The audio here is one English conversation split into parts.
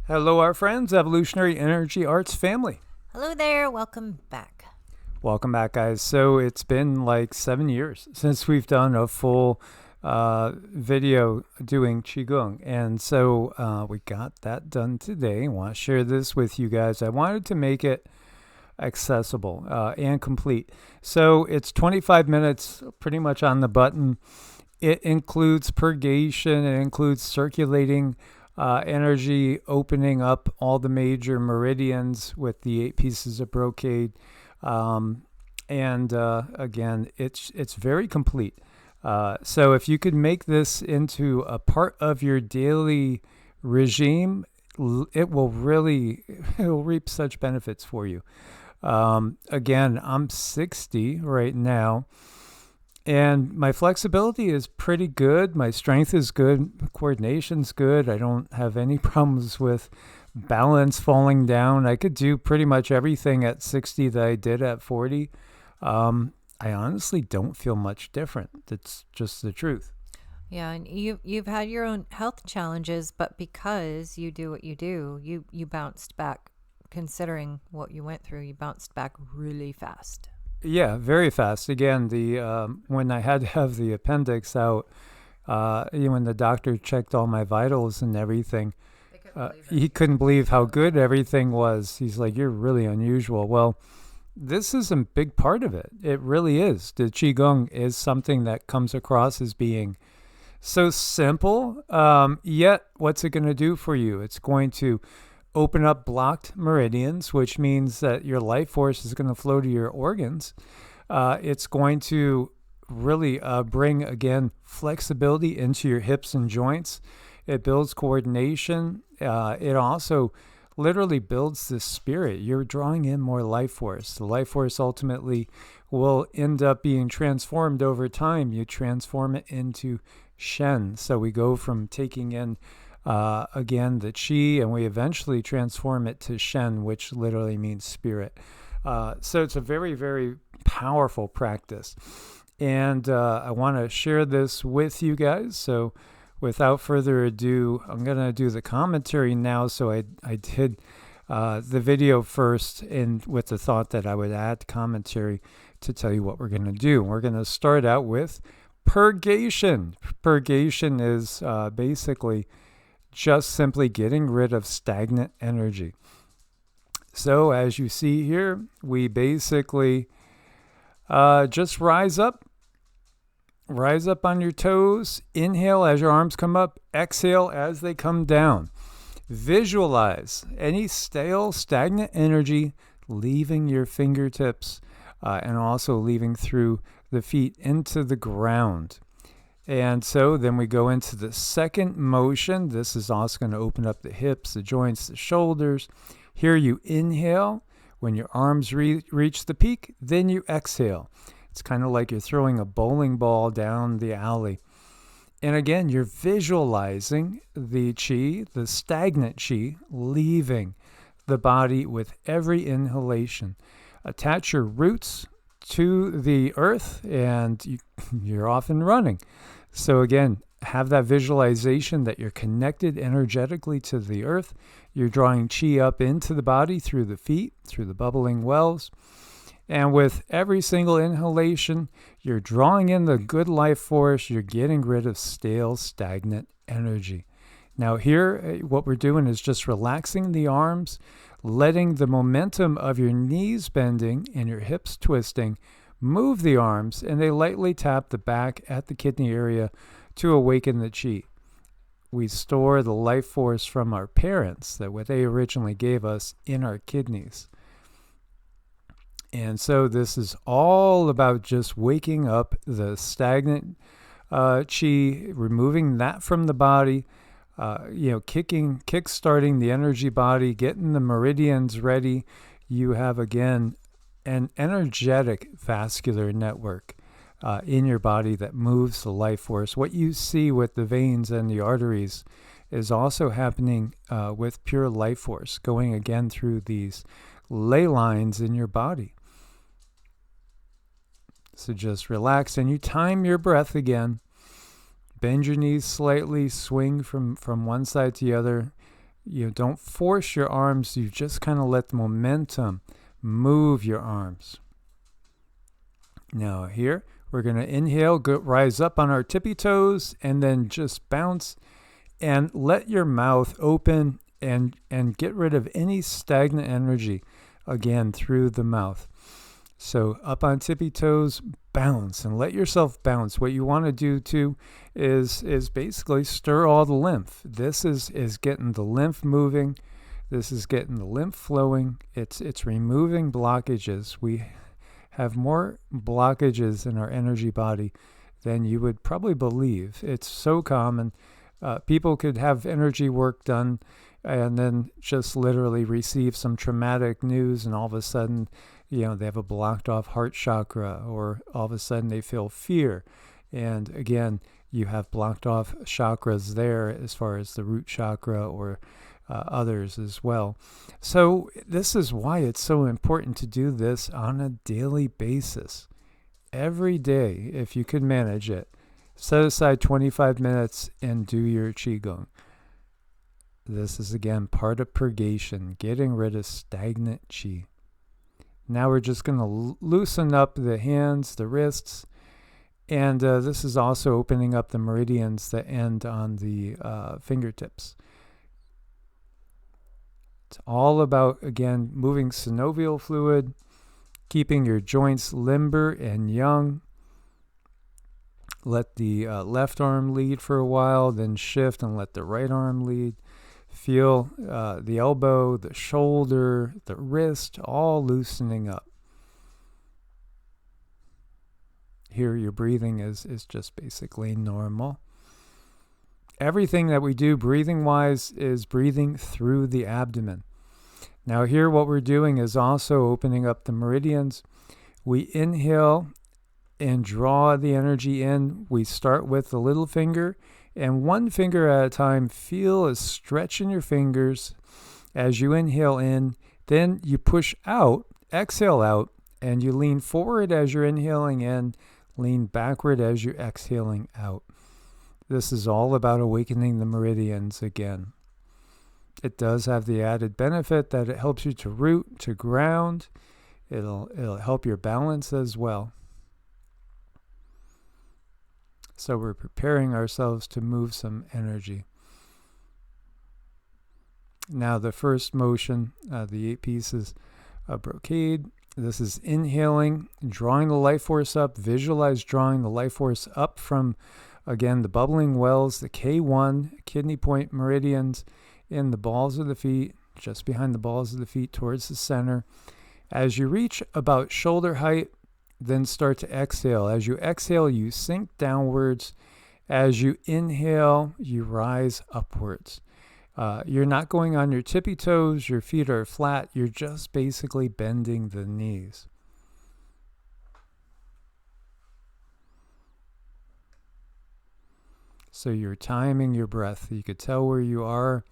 Hello, our friends, Evolutionary Energy Arts family. Hello there, welcome back. Welcome back, guys. So it's been like 7 years since we've done a full video doing Qigong. And so we got that done today. I want to share this with you guys. I wanted to make it accessible and complete. So it's 25 minutes pretty much on the button. It includes purgation, it includes circulating energy, opening up all the major meridians with the 8 pieces of brocade. Again, it's very complete. So if you could make this into a part of your daily regime, it will reap such benefits for you. Again, I'm 60 right now, and my flexibility is pretty good. My strength is good. Coordination's good. I don't have any problems with balance falling down. I could do pretty much everything at 60 that I did at 40. I honestly don't feel much different. That's just the truth. Yeah, and you've had your own health challenges, but because you do what you do, you bounced back. Considering what you went through, you bounced back really fast. Yeah, very fast. Again, when I had to have the appendix out, when the doctor checked all my vitals and everything, he couldn't believe how good everything was. He's like, "You're really unusual." Well, this is a big part of it. It really is. The Qigong is something that comes across as being so simple, yet what's it going to do for you? It's going to open up blocked meridians, which means that your life force is going to flow to your organs. It's going to really bring, again, flexibility into your hips and joints. It builds coordination. It also literally builds the spirit. You're drawing in more life force. The life force ultimately will end up being transformed over time. You transform it into Shen. So we go from taking in again, the Qi, and we eventually transform it to Shen, which literally means spirit. So it's a very, very powerful practice. And I want to share this with you guys. So without further ado, I'm going to do the commentary now. So I did the video first, and with the thought that I would add commentary to tell you what we're going to do. We're going to start out with purgation. Purgation is basically just simply getting rid of stagnant energy. So as you see here, we basically just rise up on your toes, inhale as your arms come up, exhale as they come down. Visualize any stale, stagnant energy leaving your fingertips and also leaving through the feet into the ground. And so then we go into the second motion. This is also going to open up the hips, the joints, the shoulders. Here you inhale. When your arms reach the peak, then you exhale. It's kind of like you're throwing a bowling ball down the alley. And again, you're visualizing the Qi, the stagnant Qi, leaving the body with every inhalation. Attach your roots to the earth, and you're off and running. So again, have that visualization that you're connected energetically to the earth. You're drawing Qi up into the body through the feet, through the bubbling wells. And with every single inhalation, you're drawing in the good life force. You're getting rid of stale, stagnant energy. Now here, what we're doing is just relaxing the arms, letting the momentum of your knees bending and your hips twisting move the arms, and they lightly tap the back at the kidney area to awaken the Qi. We store the life force from our parents, that what they originally gave us, in our kidneys. And so this is all about just waking up the stagnant Qi, removing that from the body, kick-starting the energy body, getting the meridians ready. You have, again, an energetic vascular network in your body that moves the life force. What you see with the veins and the arteries is also happening with pure life force, going again through these ley lines in your body. So just relax, and you time your breath again. Bend your knees slightly, swing from one side to the other. Don't force your arms. You just kind of let the momentum move your arms. Now here, we're going to inhale, rise up on our tippy toes, and then just bounce and let your mouth open and get rid of any stagnant energy, again, through the mouth. So up on tippy toes, bounce, and let yourself bounce. What you want to do too is basically stir all the lymph. This is getting the lymph moving. This is getting the lymph flowing. It's removing blockages. We have more blockages in our energy body than you would probably believe. It's so common. People could have energy work done and then just literally receive some traumatic news, and all of a sudden, they have a blocked off heart chakra, or all of a sudden they feel fear. And again, you have blocked off chakras there as far as the root chakra or others as well. So this is why it's so important to do this on a daily basis. Every day, if you could manage it, set aside 25 minutes and do your Qigong. This is, again, part of purgation, getting rid of stagnant Qi. Now we're just going to loosen up the hands, the wrists, and this is also opening up the meridians that end on the fingertips. It's all about, again, moving synovial fluid, keeping your joints limber and young. Let the left arm lead for a while, then shift and let the right arm lead. Feel the elbow, the shoulder, the wrist, all loosening up. Here your breathing is just basically normal. Everything that we do breathing-wise is breathing through the abdomen. Now here what we're doing is also opening up the meridians. We inhale and draw the energy in. We start with the little finger, and one finger at a time. Feel a stretch in your fingers as you inhale in. Then you push out, exhale out, and you lean forward as you're inhaling in, lean backward as you're exhaling out. This is all about awakening the meridians again. It does have the added benefit that it helps you to root, to ground. It'll help your balance as well. So we're preparing ourselves to move some energy. Now the first motion, the 8 pieces of brocade. This is inhaling, drawing the life force up. Visualize drawing the life force up from, again, the bubbling wells, the K1, kidney point meridians, in the balls of the feet, just behind the balls of the feet towards the center. As you reach about shoulder height, then start to exhale. As you exhale, you sink downwards. As you inhale, you rise upwards. You're not going on your tippy toes. Your feet are flat. You're just basically bending the knees. So you're timing your breath. You could tell where you are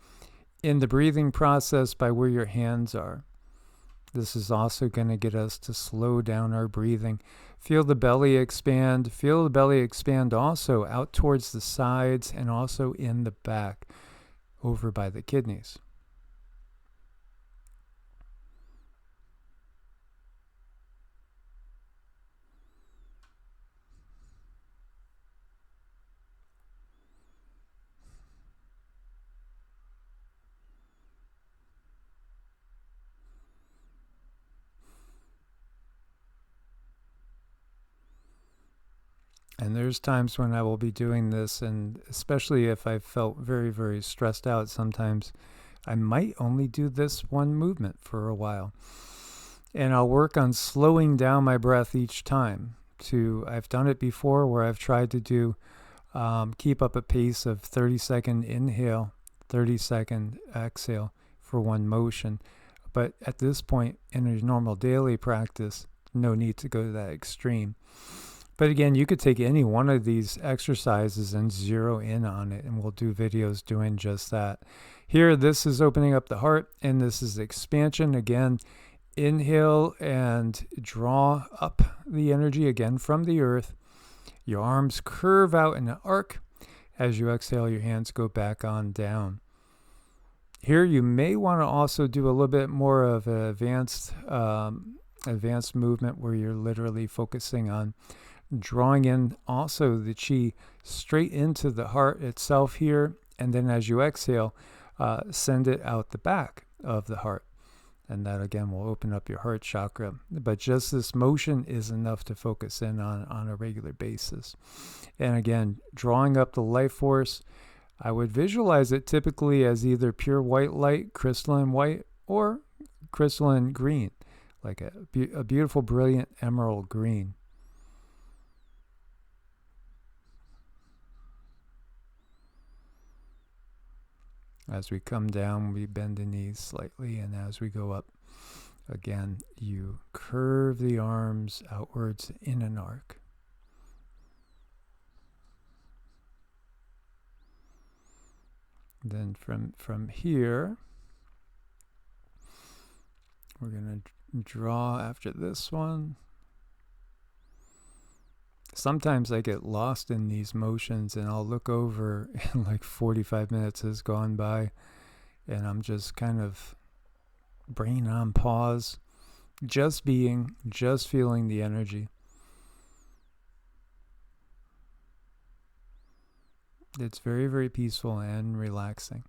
in the breathing process by where your hands are. This is also going to get us to slow down our breathing. Feel the belly expand. Feel the belly expand also out towards the sides and also in the back, over by the kidneys. And there's times when I will be doing this, and especially if I felt very, very stressed out, sometimes I might only do this one movement for a while. And I'll work on slowing down my breath each time. I've done it before where I've tried to do, keep up a pace of 30-second inhale, 30-second exhale for one motion. But at this point in a normal daily practice, no need to go to that extreme. But again, you could take any one of these exercises and zero in on it, and we'll do videos doing just that. Here, this is opening up the heart, and this is expansion. Again, inhale and draw up the energy again from the earth. Your arms curve out in an arc. As you exhale, your hands go back on down. Here you may want to also do a little bit more of an advanced movement where you're literally focusing on drawing in also the chi straight into the heart itself here, and then as you exhale, send it out the back of the heart. And that again will open up your heart chakra. But just this motion is enough to focus in on a regular basis. And again, drawing up the life force, I would visualize it typically as either pure white light, crystalline white, or crystalline green, like a beautiful, brilliant emerald green. As we come down, we bend the knees slightly, and as we go up, again, you curve the arms outwards in an arc. Then from here, we're going to draw after this one. Sometimes I get lost in these motions and I'll look over and like 45 minutes has gone by and I'm just kind of brain on pause, just being, just feeling the energy. It's very, very peaceful and relaxing.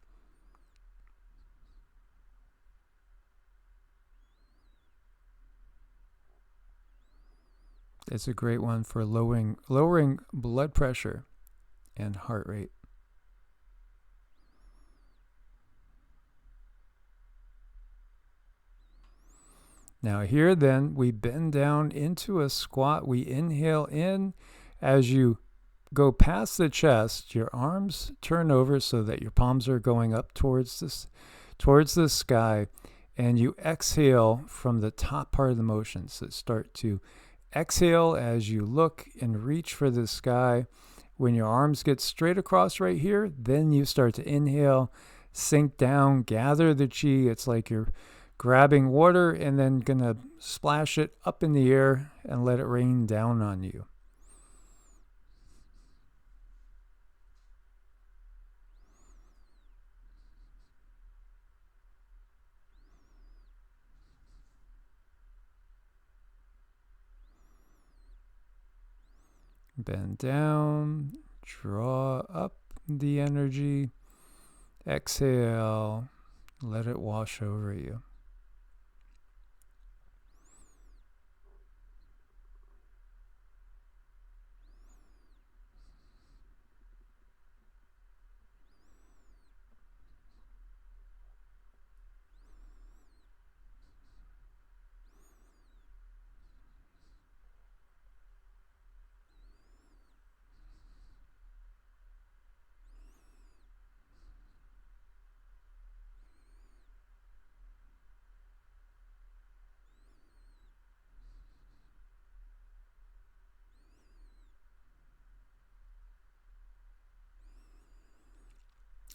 It's a great one for lowering blood pressure and heart rate. Now here then, we bend down into a squat. We inhale in. As you go past the chest, your arms turn over so that your palms are going up towards the sky, and you exhale from the top part of the motion. So start to exhale as you look and reach for the sky. When your arms get straight across right here, then you start to inhale, sink down, gather the chi. It's like you're grabbing water and then gonna splash it up in the air and let it rain down on you. Bend down, draw up the energy, exhale, let it wash over you.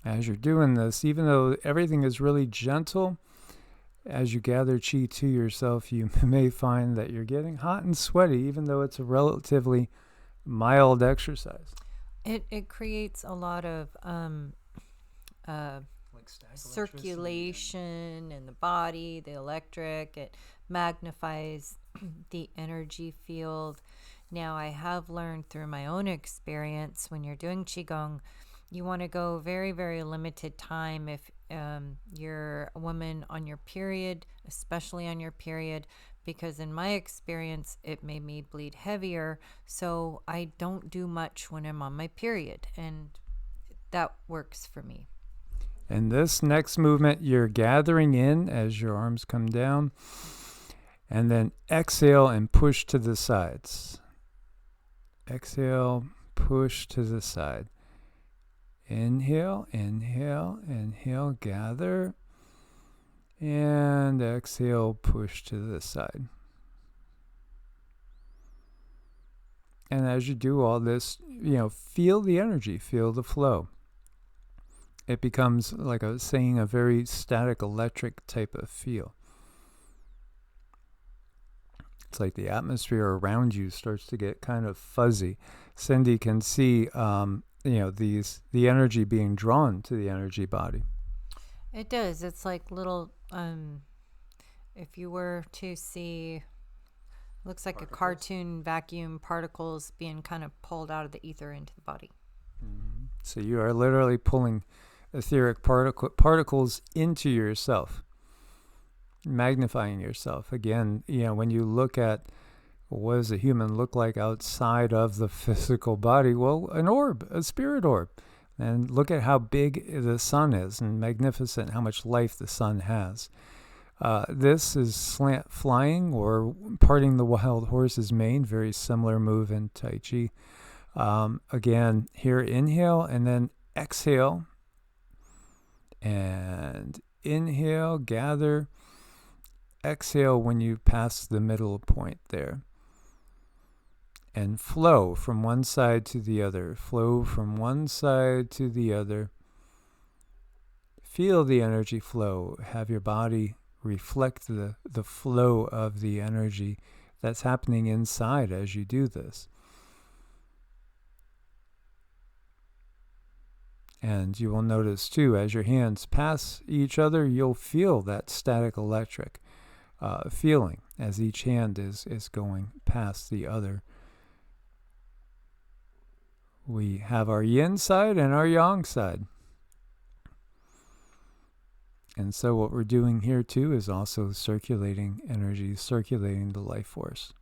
As you're doing this, even though everything is really gentle, as you gather chi to yourself, you may find that you're getting hot and sweaty, even though it's a relatively mild exercise. It creates a lot of circulation in the body, the electric. It magnifies the energy field. Now, I have learned through my own experience, when you're doing Qigong, you want to go very, very limited time. If you're a woman on your period, especially on your period, because in my experience, it made me bleed heavier. So I don't do much when I'm on my period, and that works for me. And this next movement, you're gathering in as your arms come down, and then exhale and push to the sides. Exhale, push to the side. Inhale, inhale, inhale, gather, and exhale, push to the side. And as you do all this, feel the energy, feel the flow. It becomes, like I was saying, a very static electric type of feel. It's like the atmosphere around you starts to get kind of fuzzy. Cindy can see the energy being drawn to the energy body. It does. It's like little, if you were to see, looks like Particles. a cartoon vacuum, particles being kind of pulled out of the ether into the body. Mm-hmm. So you are literally pulling etheric particles into yourself, magnifying yourself. Again, when you look at what does a human look like outside of the physical body? Well, an orb, a spirit orb. And look at how big the sun is and magnificent, how much life the sun has. This is slant flying or parting the wild horse's mane, very similar move in Tai Chi. Again, here inhale and then exhale. And inhale, gather. Exhale when you pass the middle point there. And flow from one side to the other. Flow from one side to the other. Feel the energy flow. Have your body reflect the flow of the energy that's happening inside as you do this. And you will notice too, as your hands pass each other, you'll feel that static electric feeling as each hand is going past the other. We have our yin side and our yang side. And so what we're doing here too is also circulating energy, circulating the life force.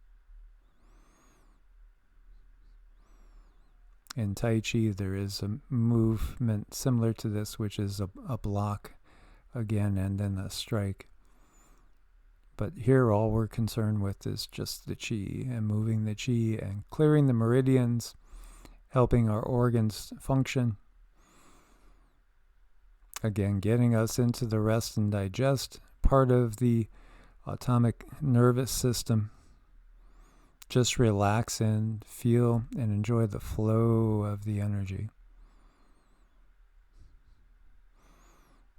In Tai Chi, there is a movement similar to this, which is a block again and then a strike. But here all we're concerned with is just the Qi and moving the Qi and clearing the meridians, helping our organs function. Again, getting us into the rest and digest part of the autonomic nervous system. Just relax and feel and enjoy the flow of the energy.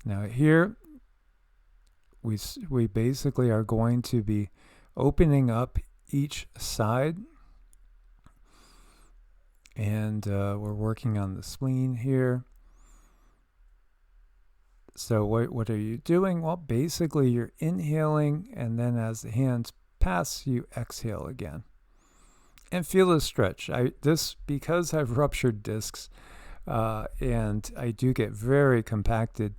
Now here, we basically are going to be opening up each side. And we're working on the spleen here. So what are you doing? Well, basically you're inhaling, and then as the hands pass, you exhale again. And feel the stretch. Because I've ruptured discs, and I do get very compacted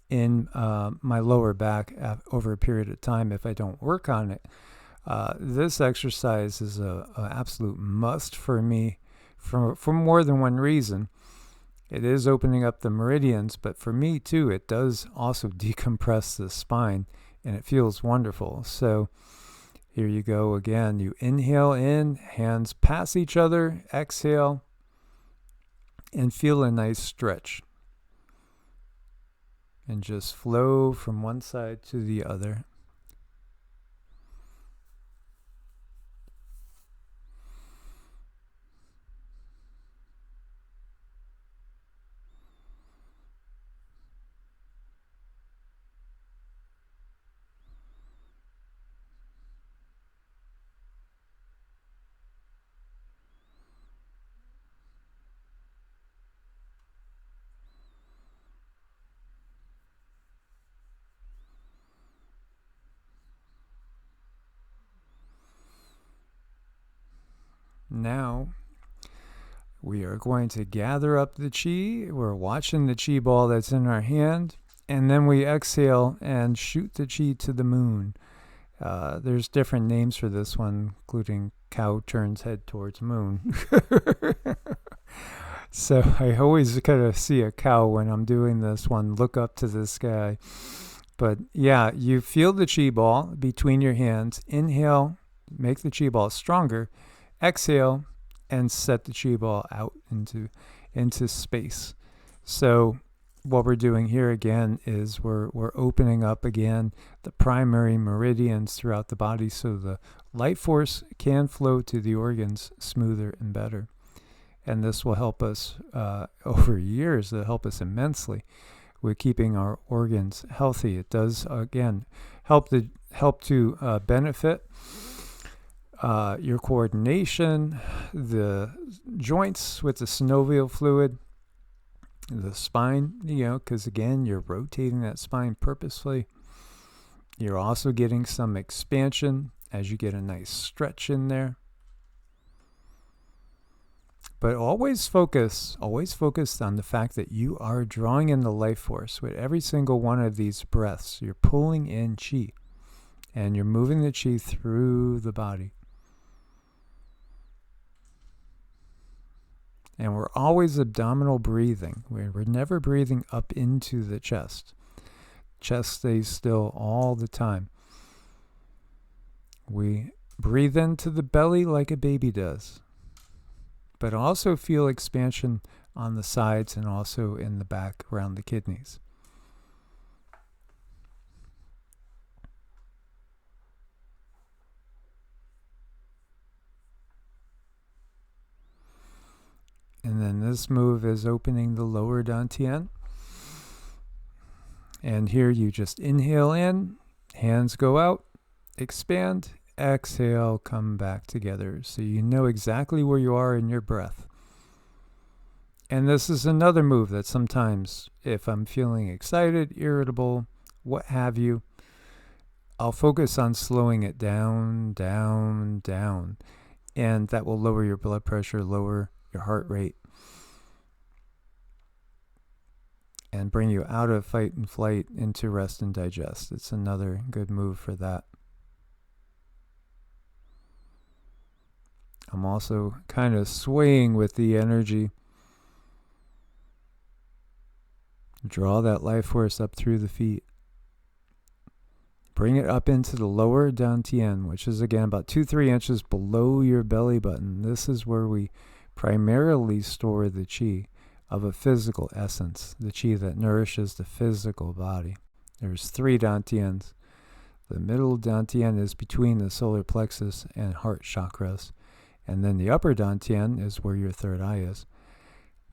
in my lower back over a period of time if I don't work on it. This exercise is an absolute must for me for more than one reason. It is opening up the meridians, but for me too, it does also decompress the spine, and it feels wonderful. So here you go again. You inhale in, hands pass each other, exhale, and feel a nice stretch. And just flow from one side to the other. Now, we are going to gather up the Qi. We're watching the Qi ball that's in our hand. And then we exhale and shoot the Qi to the moon. There's different names for this one, including cow turns head towards moon. So I always kind of see a cow when I'm doing this one, look up to the sky. But yeah, you feel the Qi ball between your hands. Inhale, make the Qi ball stronger. Exhale, and set the Qi ball out into space. So what we're doing here again is we're opening up again the primary meridians throughout the body so the life force can flow to the organs smoother and better. And this will help us over years. It'll help us immensely with keeping our organs healthy. It does, again, help to benefit your coordination, the joints with the synovial fluid, The spine, because again, you're rotating that spine purposefully. You're also getting some expansion as you get a nice stretch in there. But always focus on the fact that you are drawing in the life force with every single one of these breaths. You're pulling in chi, and you're moving the chi through the body. And we're always abdominal breathing. We're never breathing up into the chest. Chest stays still all the time. We breathe into the belly like a baby does, but also feel expansion on the sides and also in the back around the kidneys. And then this move is opening the lower Dantian. And here you just inhale in, hands go out, expand, exhale, come back together. So you know exactly where you are in your breath. And this is another move that sometimes, if I'm feeling excited, irritable, what have you, I'll focus on slowing it down, down, down. And that will lower your blood pressure, lower your heart rate, and bring you out of fight and flight into rest and digest. It's another good move for that. I'm also kind of swaying with the energy. Draw that life force up through the feet. Bring it up into the lower Dantian, which is again about 2-3 inches below your belly button. This is where we primarily store the chi of a physical essence, the chi that nourishes the physical body. There's 3 Dantians. The middle Dantian is between the solar plexus and heart chakras. And then the upper Dantian is where your third eye is,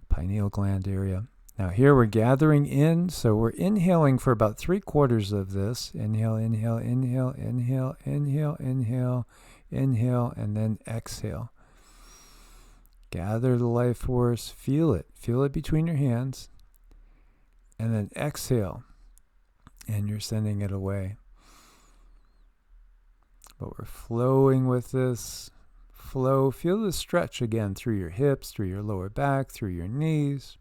pineal gland area. Now here we're gathering in, so we're inhaling for about 3/4 of this. Inhale, inhale, inhale, inhale, inhale, inhale, inhale, and then exhale. Gather the life force, feel it between your hands, and then exhale, and you're sending it away. But we're flowing with this. Flow, feel the stretch again through your hips, through your lower back, through your knees.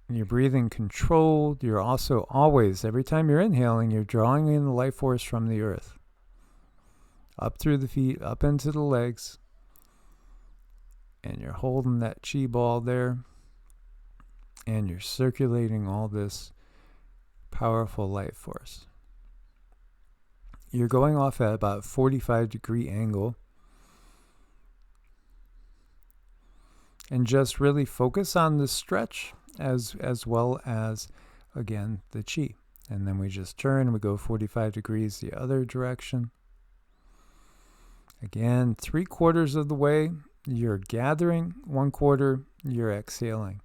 You're breathing controlled. You're also always, every time you're inhaling, you're drawing in the life force from the earth. Up through the feet, up into the legs. And you're holding that chi ball there. And you're circulating all this powerful life force. You're going off at about 45-degree angle. And just really focus on the stretch as well as, again, the chi. And then we just turn, we go 45 degrees the other direction. Again, 3/4 of the way, you're gathering, 1/4, you're exhaling.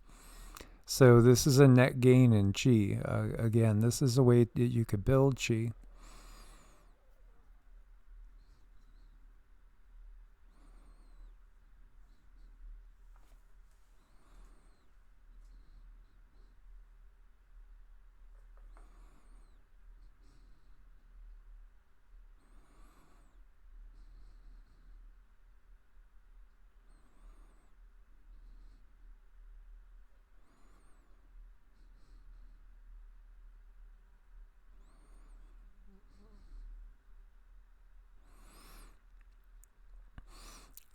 So this is a net gain in chi. Again, this is a way that you could build chi.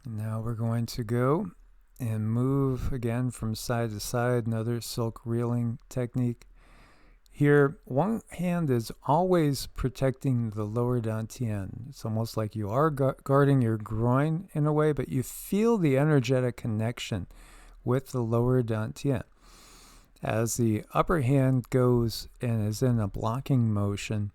Now we're going to go and move again from side to side, another silk reeling technique. Here, one hand is always protecting the lower Dantian. It's almost like you are guarding your groin in a way, but you feel the energetic connection with the lower Dantian. As the upper hand goes and is in a blocking motion,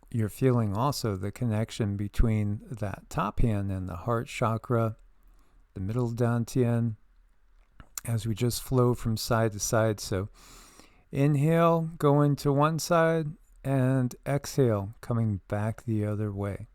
you're feeling also the connection between that top hand and the heart chakra, the middle Dantian, as we just flow from side to side. So inhale, going to one side, and exhale, coming back the other way.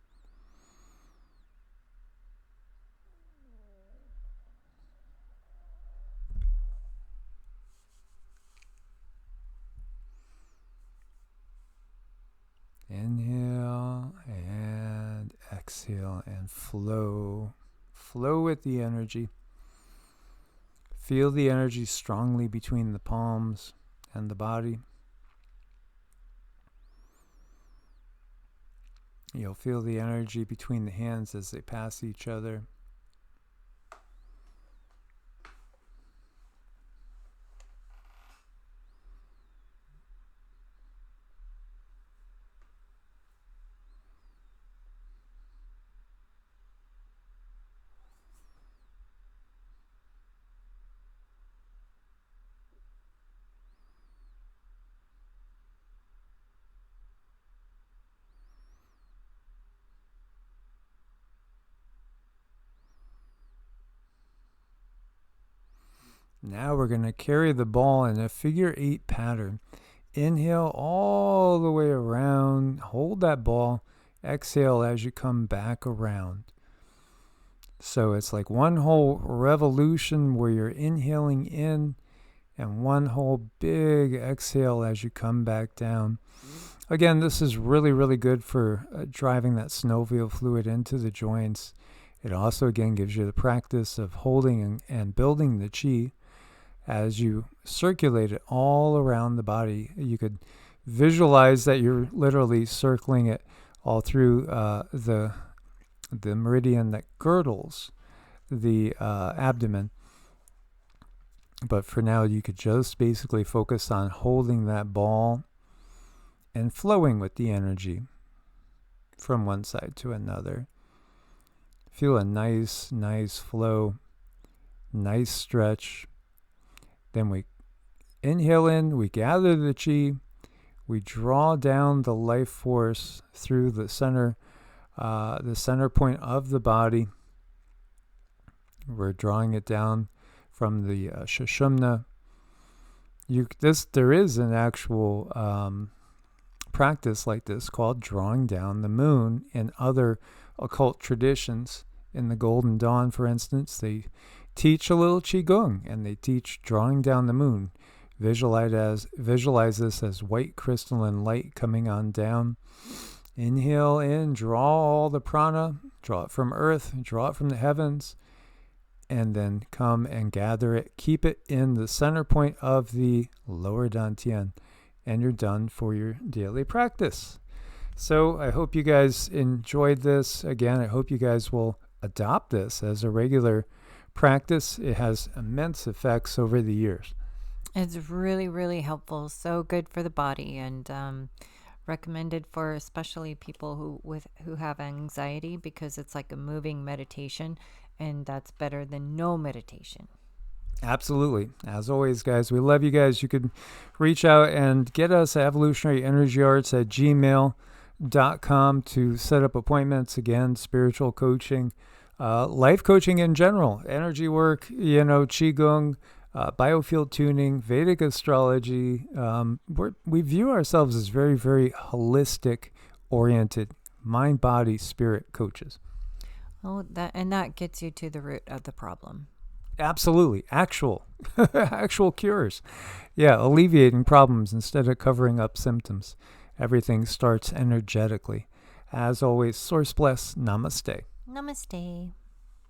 exhale and flow. Flow with the energy. Feel the energy strongly between the palms and the body. You'll feel the energy between the hands as they pass each other. Now we're going to carry the ball in a figure 8 pattern. Inhale all the way around. Hold that ball. Exhale as you come back around. So it's like one whole revolution where you're inhaling in and one whole big exhale as you come back down. Again, this is really, really good for driving that synovial fluid into the joints. It also, again, gives you the practice of holding and building the chi. As you circulate it all around the body, you could visualize that you're literally circling it all through the meridian that girdles the abdomen. But for now, you could just basically focus on holding that ball and flowing with the energy from one side to another. Feel a nice flow, nice stretch. Then we inhale in, we gather the chi, we draw down the life force through the center point of the body. We're drawing it down from the Sushumna. There is an actual practice like this called drawing down the moon in other occult traditions. In the Golden Dawn, for instance, they teach a little Qigong, and they teach drawing down the moon. Visualize this as white crystalline light coming on down. Inhale in, draw all the prana, draw it from earth, draw it from the heavens, and then come and gather it. Keep it in the center point of the lower Dantian, and you're done for your daily practice. So I hope you guys enjoyed this. Again, I hope you guys will adopt this as a regular practice. It has immense effects over the years. It's really, really helpful. So good for the body, and recommended for especially people who have anxiety, because it's like a moving meditation, and that's better than no meditation. Absolutely. As always, guys, we love you guys. You can reach out and get us at evolutionaryenergyarts@gmail.com to set up appointments. Again, spiritual coaching, life coaching in general, energy work, Qigong, biofield tuning, Vedic astrology. We view ourselves as very, very holistic oriented, mind, body, spirit coaches. Oh, that gets you to the root of the problem. Absolutely. Actual cures. Yeah, alleviating problems instead of covering up symptoms. Everything starts energetically. As always, source bless. Namaste. Namaste.